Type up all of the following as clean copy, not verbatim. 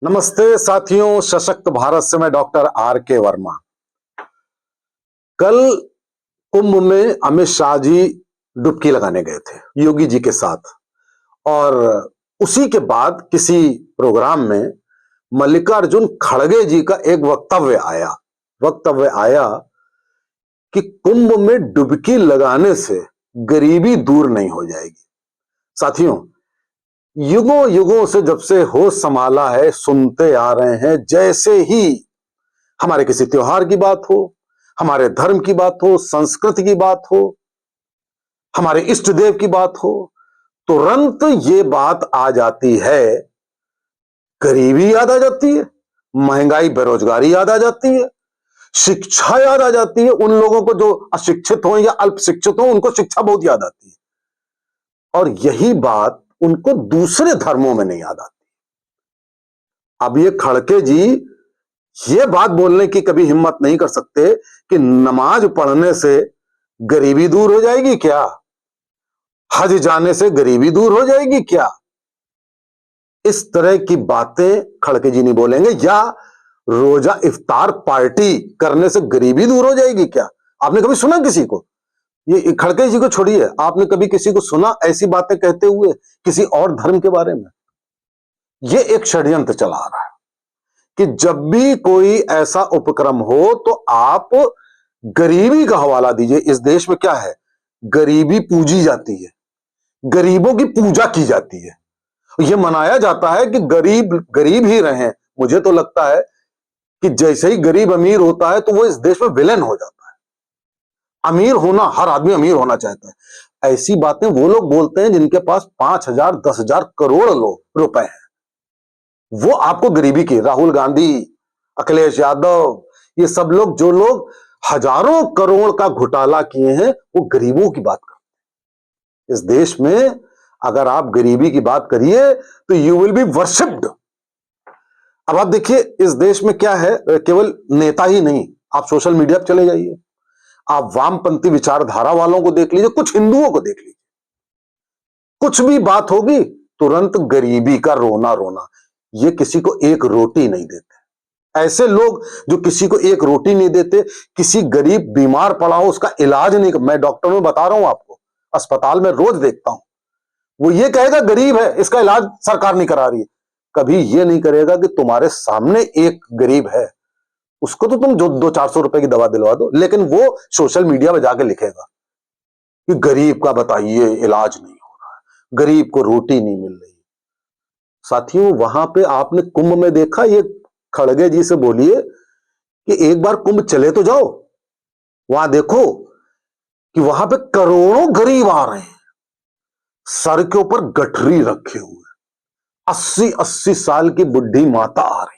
नमस्ते साथियों, सशक्त भारत से मैं डॉक्टर आर के वर्मा। कल कुंभ में अमित शाह जी डुबकी लगाने गए थे योगी जी के साथ, और उसी के बाद किसी प्रोग्राम में मल्लिकार्जुन खड़गे जी का एक वक्तव्य आया कि कुंभ में डुबकी लगाने से गरीबी दूर नहीं हो जाएगी। साथियों, युगों युगों से जब से होश संभाला है सुनते आ रहे हैं, जैसे ही हमारे किसी त्योहार की बात हो, हमारे धर्म की बात हो, संस्कृति की बात हो, हमारे इष्ट देव की बात हो, तुरंत ये बात आ जाती है, गरीबी याद आ जाती है, महंगाई बेरोजगारी याद आ जाती है, शिक्षा याद आ जाती है। उन लोगों को जो अशिक्षित हो या अल्प शिक्षित हो, उनको शिक्षा बहुत याद आती है, और यही बात उनको दूसरे धर्मों में नहीं याद आती। अब ये खड़के जी ये बात बोलने की कभी हिम्मत नहीं कर सकते कि नमाज पढ़ने से गरीबी दूर हो जाएगी क्या, हज जाने से गरीबी दूर हो जाएगी क्या। इस तरह की बातें खड़के जी नहीं बोलेंगे। या रोजा इफ्तार पार्टी करने से गरीबी दूर हो जाएगी क्या। आपने कभी सुना किसी को, ये खड़के जी को छोड़िए, आपने कभी किसी को सुना ऐसी बातें कहते हुए किसी और धर्म के बारे में। ये एक षड्यंत्र चला आ रहा है कि जब भी कोई ऐसा उपक्रम हो तो आप गरीबी का हवाला दीजिए। इस देश में क्या है, गरीबी पूजी जाती है, गरीबों की पूजा की जाती है, यह मनाया जाता है कि गरीब गरीब ही रहें। मुझे तो लगता है कि जैसे ही गरीब अमीर होता है तो वो इस देश में विलेन हो जाता है। अमीर होना, हर आदमी अमीर होना चाहता है। ऐसी बातें वो लोग बोलते हैं जिनके पास 5,000 10,000 करोड़ रुपए हैं, वो आपको गरीबी की, राहुल गांधी, अखिलेश यादव, ये सब लोग, जो लोग हजारों करोड़ का घोटाला किए हैं, वो गरीबों की बात करते हैं। इस देश में अगर आप गरीबी की बात करिए तो यू विल बी वर्शिप्ड। अब आप देखिए इस देश में क्या है, केवल नेता ही नहीं, आप सोशल मीडिया पर चले जाइए, आप वामपंथी विचारधारा वालों को देख लीजिए, कुछ हिंदुओं को देख लीजिए, कुछ भी बात होगी तुरंत गरीबी का रोना रोना। ये किसी को एक रोटी नहीं देते। ऐसे लोग जो किसी को एक रोटी नहीं देते, किसी गरीब बीमार पड़ा हो उसका इलाज नहीं, मैं डॉक्टर में बता रहा हूं आपको, अस्पताल में रोज देखता हूं, वो ये कहेगा गरीब है इसका इलाज सरकार नहीं करा रही है। कभी ये नहीं करेगा कि तुम्हारे सामने एक गरीब है, उसको तो तुम जो 200-400 रुपए की दवा दिलवा दो, लेकिन वो सोशल मीडिया में जाके लिखेगा कि गरीब का बताइए इलाज नहीं हो रहा है, गरीब को रोटी नहीं मिल रही। साथियों, वहां पे आपने कुंभ में देखा, ये खड़गे जी से बोलिए कि एक बार कुंभ चले तो जाओ, वहां देखो कि वहां पे करोड़ों गरीब आ रहे हैं, सर के ऊपर गठरी रखे हुए, 80-80 साल की बुढ़ी माता आ रही है।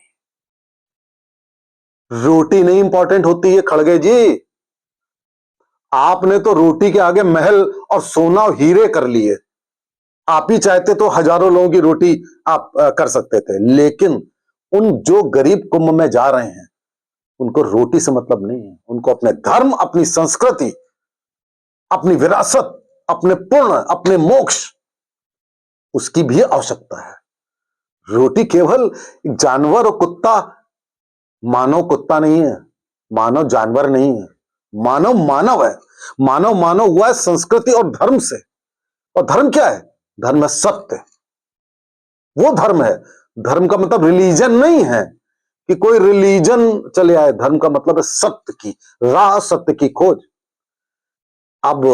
रोटी नहीं इंपॉर्टेंट होती है खड़गे जी, आपने तो रोटी के आगे महल और सोना और हीरे कर लिए। आप ही चाहते तो हजारों लोगों की रोटी आप कर सकते थे, लेकिन उन जो गरीब कुंभ में जा रहे हैं उनको रोटी से मतलब नहीं है, उनको अपने धर्म, अपनी संस्कृति, अपनी विरासत, अपने पुण्य, अपने मोक्ष, उसकी भी आवश्यकता है। रोटी केवल जानवर और कुत्ता, मानव कुत्ता नहीं है, मानव जानवर नहीं है, मानव मानव है। मानव हुआ है संस्कृति और धर्म से। और धर्म क्या है, धर्म है सत्य, वो धर्म है। धर्म का मतलब रिलीजन नहीं है कि कोई रिलीजन चले आए, धर्म का मतलब है सत्य की राह, सत्य की खोज। अब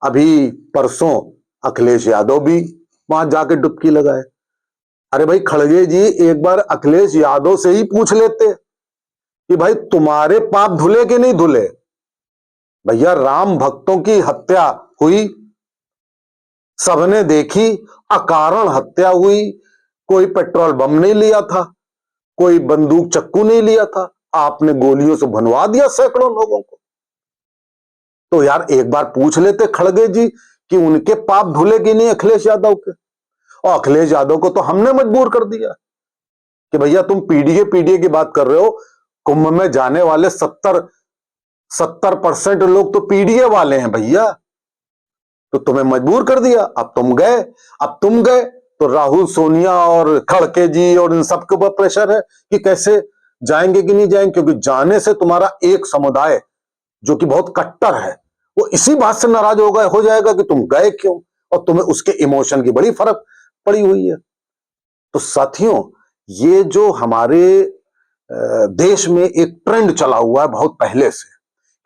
अभी परसों अखिलेश यादव भी वहां जाके डुबकी लगाए। अरे भाई खड़गे जी, एक बार अखिलेश यादव से ही पूछ लेते कि भाई तुम्हारे पाप धुले कि नहीं धुले। भैया, राम भक्तों की हत्या हुई, सबने देखी, अकारण हत्या हुई, कोई पेट्रोल बम नहीं लिया था, कोई बंदूक चक्कू नहीं लिया था, आपने गोलियों से भनवा दिया सैकड़ों लोगों को। तो यार एक बार पूछ लेते खड़गे जी कि उनके पाप धुले कि नहीं अखिलेश यादव के। और अखिलेश यादव को तो हमने मजबूर कर दिया कि भैया तुम पीडीए की बात कर रहे हो, कुंभ में जाने वाले 70% लोग तो पीडीए वाले हैं भैया, तो तुम्हें मजबूर कर दिया। अब तुम गए तो राहुल, सोनिया और खड़के जी और इन सबके ऊपर प्रेशर है कि कैसे जाएंगे कि नहीं जाएंगे, क्योंकि जाने से तुम्हारा एक समुदाय जो कि बहुत कट्टर है वो इसी बात से नाराज हो जाएगा कि तुम गए क्यों, और तुम्हें उसके इमोशन की बड़ी फर्क पड़ी हुई है। तो साथियों, ये जो हमारे देश में एक ट्रेंड चला हुआ है बहुत पहले से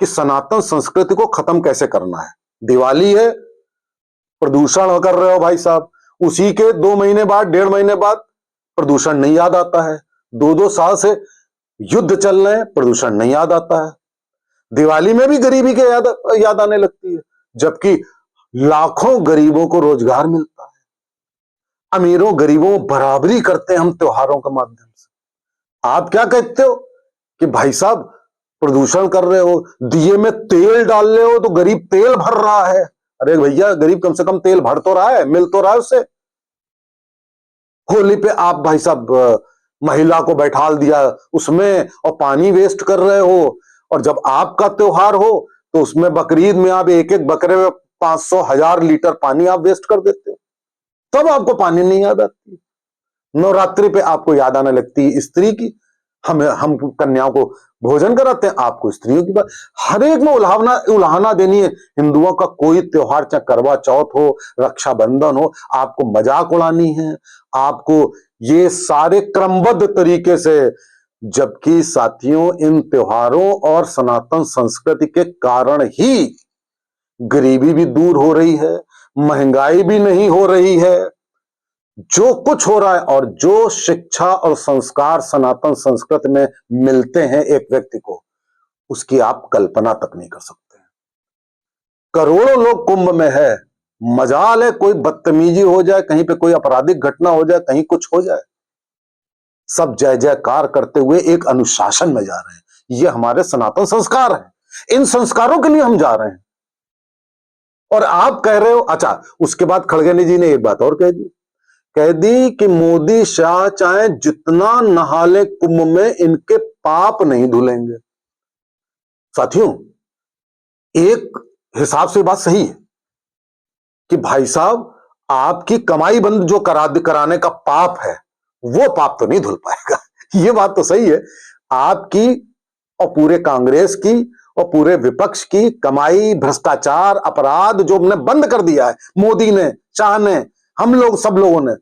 कि सनातन संस्कृति को खत्म कैसे करना है। दिवाली है, प्रदूषण कर रहे हो भाई साहब, उसी के 2 महीने बाद, 1.5 महीने बाद प्रदूषण नहीं याद आता है। 2-2 साल से युद्ध चल रहे हैं, प्रदूषण नहीं याद आता है। दिवाली में भी गरीबी के याद आने लगती है, जबकि लाखों गरीबों को रोजगार मिलता है। अमीरों गरीबों बराबरी करते हैं हम त्योहारों के माध्यम से। आप क्या कहते हो कि भाई साहब प्रदूषण कर रहे हो, दिए में तेल डाल रहे हो तो गरीब तेल भर रहा है। अरे भैया, गरीब कम से कम तेल भर तो रहा है, मिल तो रहा है उससे। होली पे आप भाई साहब महिला को बैठाल दिया उसमें और पानी वेस्ट कर रहे हो, और जब आपका त्योहार हो तो उसमें बकरीद में आप एक एक बकरे में 500-1000 लीटर पानी आप वेस्ट कर देते हो। तब आपको पानी नहीं याद आती। नवरात्रि पे आपको याद आने लगती है स्त्री की। हम कन्याओं को भोजन कराते हैं, आपको स्त्रियों की बात। हर एक में उलाहना देनी है। हिंदुओं का कोई त्योहार, चाहे करवा चौथ हो, रक्षाबंधन हो, आपको मजाक उड़ानी है, आपको ये सारे क्रमबद्ध तरीके से। जबकि साथियों, इन त्योहारों और सनातन संस्कृति के कारण ही गरीबी भी दूर हो रही है, महंगाई भी नहीं हो रही है। जो कुछ हो रहा है और जो शिक्षा और संस्कार सनातन संस्कृति में मिलते हैं एक व्यक्ति को, उसकी आप कल्पना तक नहीं कर सकते। करोड़ों लोग कुंभ में है, मजाल है कोई बदतमीजी हो जाए, कहीं पे कोई आपराधिक घटना हो जाए, कहीं कुछ हो जाए, सब जय जयकार करते हुए एक अनुशासन में जा रहे हैं। ये हमारे सनातन संस्कार हैं, इन संस्कारों के लिए हम जा रहे हैं। और आप कह रहे हो, अच्छा, उसके बाद खड़गे जी ने एक बात और कह दी कि मोदी शाह चाहे जितना नहा ले कुंभ में, इनके पाप नहीं धुलेंगे। साथियों, एक हिसाब से बात सही है कि भाई साहब आपकी कमाई बंद जो कराने का पाप है, वो पाप तो नहीं धुल पाएगा। ये बात तो सही है। आपकी और पूरे कांग्रेस की और पूरे विपक्ष की कमाई, भ्रष्टाचार, अपराध जो हमने बंद कर दिया है, मोदी ने, शाह ने, हम लोग, सब लोगों ने,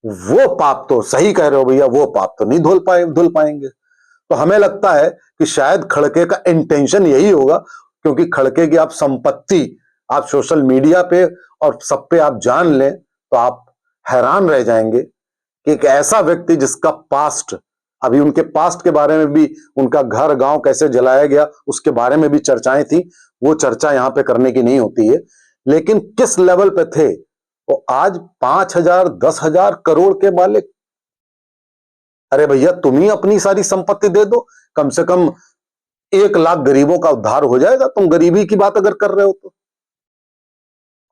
वो पाप तो, सही कह रहे हो भैया, वो पाप तो नहीं धुल पाएंगे। तो हमें लगता है कि शायद खड़के का इंटेंशन यही होगा, क्योंकि खड़के की आप संपत्ति आप सोशल मीडिया पे और सब पे आप जान लें तो आप हैरान रह जाएंगे कि एक ऐसा व्यक्ति जिसका पास्ट, अभी उनके पास्ट के बारे में भी, उनका घर गांव कैसे जलाया गया उसके बारे में भी चर्चाएं थी, वो चर्चा यहां पे करने की नहीं होती है, लेकिन किस लेवल पे थे वो आज 5,000 10,000 करोड़ के मालिक। अरे भैया, तुम ही अपनी सारी संपत्ति दे दो, कम से कम 1 लाख गरीबों का उद्धार हो जाएगा, तुम गरीबी की बात अगर कर रहे हो तो।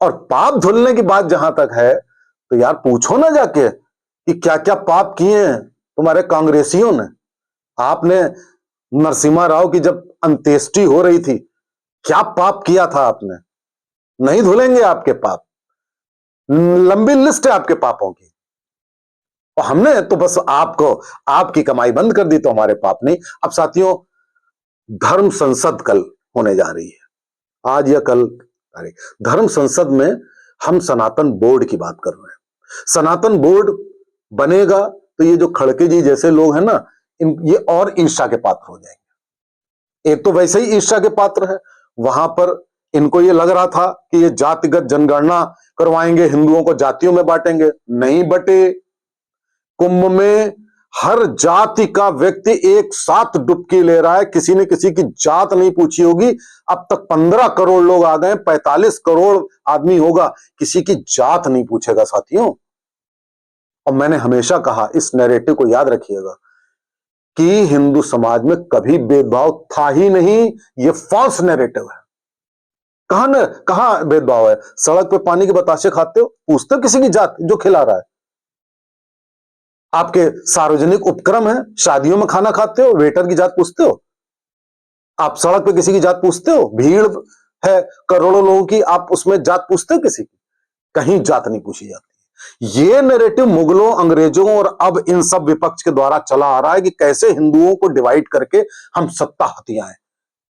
और पाप धुलने की बात जहां तक है, तो यार पूछो ना जाके कि क्या क्या पाप किए हैं तुम्हारे कांग्रेसियों ने। आपने नरसिम्हा राव की जब अंत्येष्टि हो रही थी, क्या पाप किया था आपने? नहीं धुलेंगे आपके पाप, लंबी लिस्ट है आपके पापों की। और हमने तो बस आपको, आपकी कमाई बंद कर दी तो हमारे पाप नहीं। अब साथियों, धर्म संसद कल होने जा रही है, आज या कल। धर्म संसद में हम सनातन बोर्ड की बात कर रहे हैं। सनातन बोर्ड बनेगा तो ये जो खड़के जी जैसे लोग हैं ना, ये और ईर्ष्या के पात्र हो जाएंगे। एक तो वैसे ही ईर्ष्या के पात्र है, वहां पर इनको ये लग रहा था कि ये जातिगत जनगणना करवाएंगे, हिंदुओं को जातियों में बांटेंगे, नहीं बटे। कुंभ में हर जाति का व्यक्ति एक साथ डुबकी ले रहा है, किसी ने किसी की जात नहीं पूछी होगी। अब तक 15 करोड़ लोग आ गए, 45 करोड़ आदमी होगा, किसी की जात नहीं पूछेगा साथियों। और मैंने हमेशा कहा, इस नैरेटिव को याद रखिएगा कि हिंदू समाज में कभी भेदभाव था ही नहीं, ये फॉल्स नैरेटिव है। कहां भेदभाव है? सड़क पे पानी के बताशे खाते हो, पूछते हो किसी की जात जो खिला रहा है? आपके सार्वजनिक उपक्रम है, शादियों में खाना खाते हो, वेटर की जात पूछते हो? आप सड़क पे किसी की जात पूछते हो? भीड़ है करोड़ों लोगों की, आप उसमें जात पूछते हो किसी की? कहीं जात नहीं पूछी जाती। ये नैरेटिव मुगलों, अंग्रेजों और अब इन सब विपक्ष के द्वारा चला आ रहा है कि कैसे हिंदुओं को डिवाइड करके हम सत्ता हथियाएं,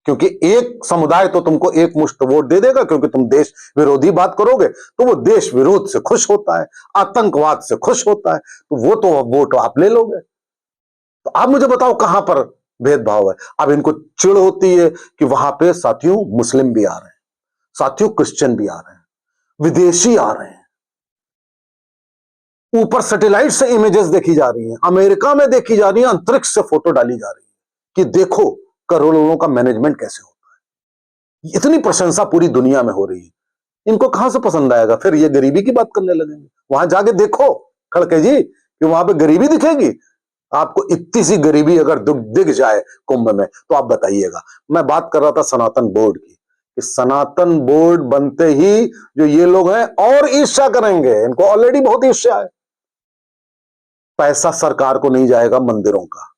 क्योंकि एक समुदाय तो तुमको एक मुश्त वोट दे देगा, क्योंकि तुम देश विरोधी बात करोगे तो वो देश विरोध से खुश होता है, आतंकवाद से खुश होता है, तो वो तो वोट आप ले लोगे। तो आप मुझे बताओ कहां पर भेदभाव है। अब इनको चिढ़ होती है कि वहां पे साथियों मुस्लिम भी आ रहे हैं, साथियों क्रिश्चियन भी आ रहे हैं, विदेशी आ रहे हैं, ऊपर सैटेलाइट से इमेजेस देखी जा रही हैं, अमेरिका में देखी जा रही है, अंतरिक्ष से फोटो डाली जा रही है कि देखो करोड़ों का मैनेजमेंट कैसे होता है। इतनी प्रशंसा पूरी दुनिया में हो रही है, इनको कहां से पसंद आएगा। फिर ये गरीबी की बात करने लगेंगे। वहां जाके देखो खड़के जी कि वहां पे गरीबी दिखेगी आपको। इतनी सी गरीबी अगर दिख जाए कुंभ में तो आप बताइएगा। मैं बात कर रहा था सनातन बोर्ड की, कि सनातन बोर्ड बनते ही जो ये लोग हैं और ईर्ष्या करेंगे, इनको ऑलरेडी बहुत ईर्ष्या है। पैसा सरकार को नहीं जाएगा मंदिरों का,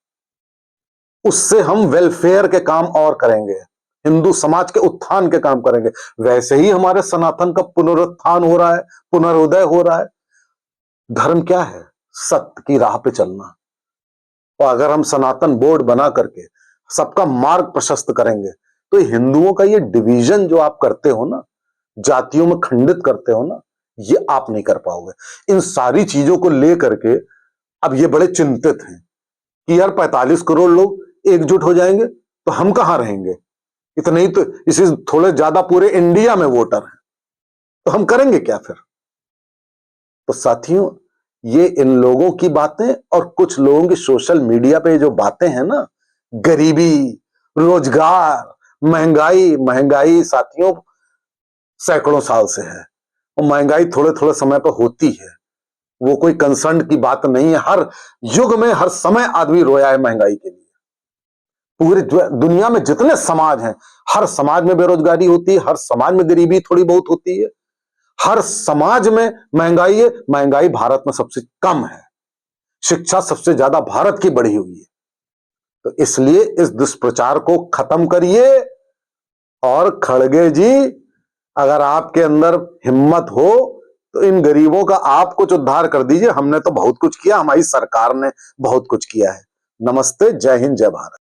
उससे हम वेलफेयर के काम और करेंगे, हिंदू समाज के उत्थान के काम करेंगे। वैसे ही हमारे सनातन का पुनरुत्थान हो रहा है, पुनर्उदय हो रहा है। धर्म क्या है? सत्य की राह पे चलना। और अगर हम सनातन बोर्ड बना करके सबका मार्ग प्रशस्त करेंगे तो हिंदुओं का ये डिवीजन जो आप करते हो ना, जातियों में खंडित करते हो ना, ये आप नहीं कर पाओगे। इन सारी चीजों को लेकर के अब ये बड़े चिंतित हैं कि यार 45 करोड़ लोग एकजुट हो जाएंगे तो हम कहां रहेंगे। इतने ही तो, इसी थोड़े ज्यादा पूरे इंडिया में वोटर हैं, तो हम करेंगे क्या फिर। तो साथियों ये इन लोगों की बातें और कुछ लोगों की सोशल मीडिया पे जो बातें हैं ना, गरीबी, रोजगार, महंगाई। महंगाई साथियों सैकड़ों साल से है, और महंगाई थोड़े थोड़े समय पर होती है, वो कोई कंसर्न की बात नहीं है। हर युग में हर समय आदमी रोया है महंगाई के लिए। पूरी दुनिया में जितने समाज हैं, हर समाज में बेरोजगारी होती है, हर समाज में गरीबी थोड़ी बहुत होती है, हर समाज में महंगाई है। महंगाई भारत में सबसे कम है, शिक्षा सबसे ज्यादा भारत की बढ़ी हुई है। तो इसलिए इस दुष्प्रचार को खत्म करिए। और खड़गे जी अगर आपके अंदर हिम्मत हो तो इन गरीबों का आप कुछ उद्धार कर दीजिए। हमने तो बहुत कुछ किया, हमारी सरकार ने बहुत कुछ किया है। नमस्ते, जय हिंद, जय भारत।